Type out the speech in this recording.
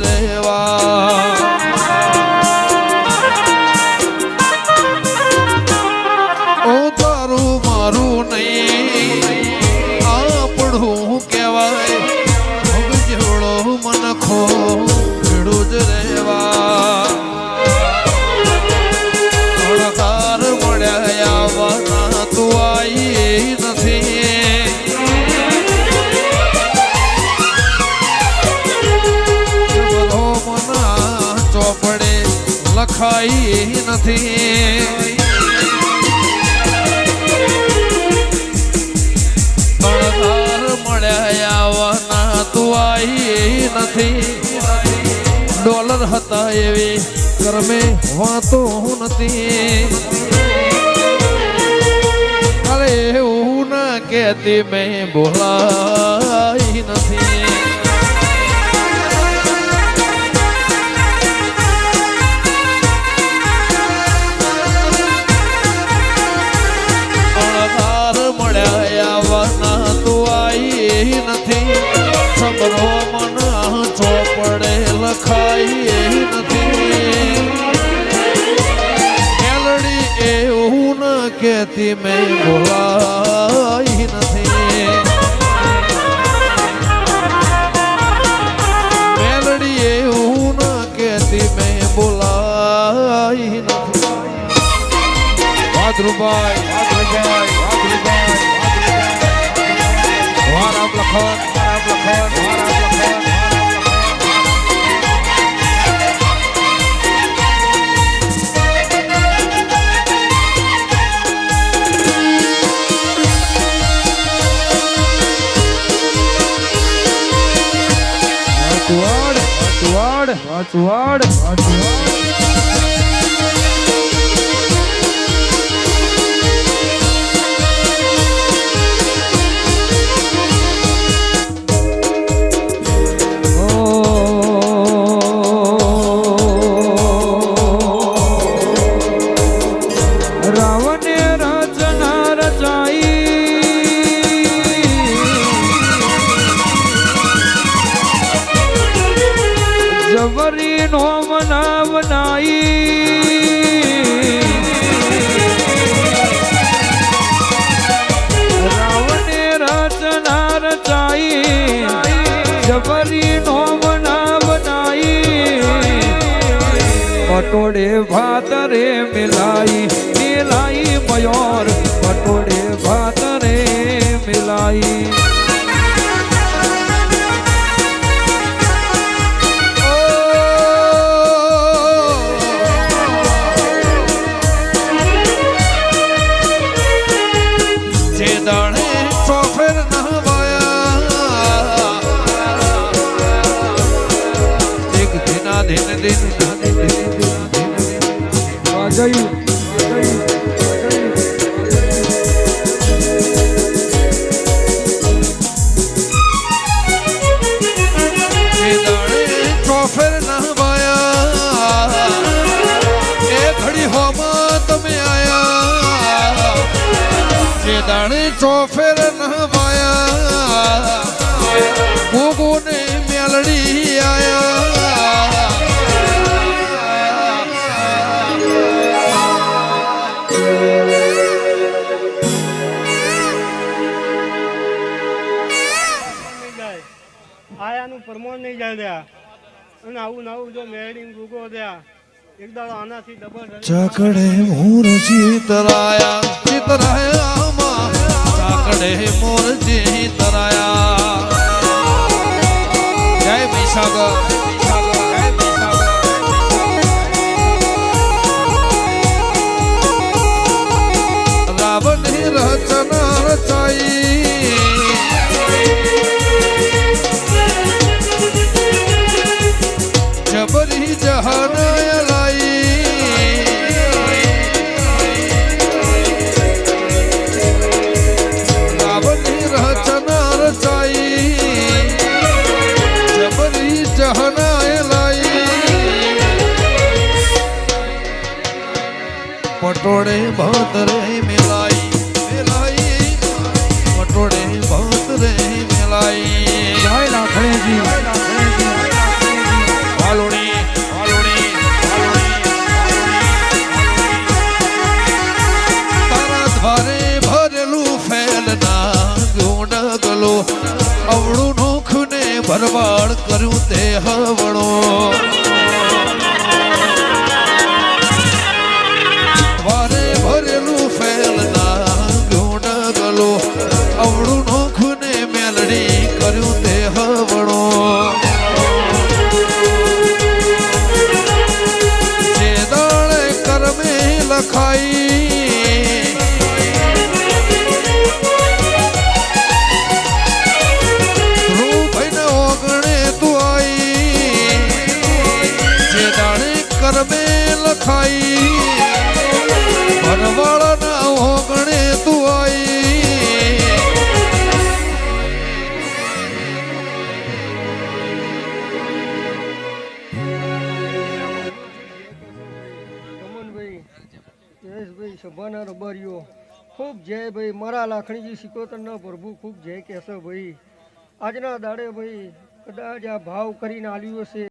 રેવા ઓ તારું મારું નહીં આપણું કહેવાય જેવડો મનખો ભેડું જ રેવા અણકાર મળ્યા આવવાના તું આવી નથી બધો મના ચોપડે લખાઈ નથી અણકાર મળ્યા આવવાના તું આવી નથી ડોલર હતા એવી કર્મે વાતો નથી અરે એવું ના કહેતી મેં બોલાઈ નથી અણધાર મળ્યા આવવાના તું આવી નથી સમરો મન ચોપડે લખાઈ નથી મેલડી એવું ન કહેતી મેં બોલાઈ નથી મેલડી એવું ન કહેતી મેં બોલાઈ નથી વાદરુભાઈ વારામ લખન વાચવાડ જબરી નો મનાવનાઈ રાવણે રચના રચાઈ જબરી નો મનાવનાઈ પટોળે ભાતરે મિલાઈ મયોર પટોળે ભાતરે મિલાઈ ચોફેર નવાયા ગોગો ને મેલડી આયા આયાનું પ્રમાણ નહીં જાય રહ્યા અને આવું નવું જો મેલડી ગોગો રહ્યા એક દાડો આનાથી ડબલ ચાકડે મોર ચિતરાયા ચાકડે મોર ચિતરાયા જય મહીસાગર રાવણની રચના રચાઈ જબરી જહાનાય પટોળે ભાતરે મિલાઈ પટોળે ભાતરે મિલાઈ જય લાખણેજી સભાના રબરિયો ખૂબ જય ભાઈ મારા લાખણીજી સિકોતરના પ્રભુ ખૂબ જય કહેશે ભાઈ આજના દાડે ભાઈ કદાચ આ ભાવ કરીને આલ્યો છે